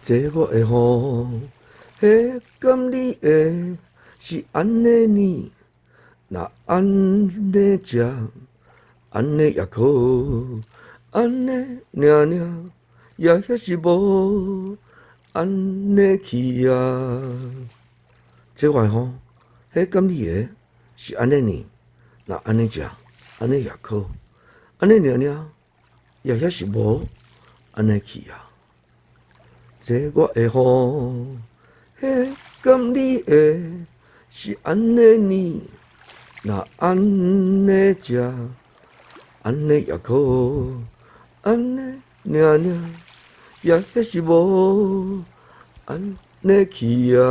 这我会好，迄甘你会是安尼呢？若安尼食，安尼也可，安尼领领也遐是无，安尼去啊。这我会好，迄甘你会是安尼呢？若安尼食，安尼也可，安尼领领也遐是无，安尼去啊。这我会好，迄甘你会是安尼呢？若安尼食，安尼也可，安尼领领也遐是无，安尼去啊。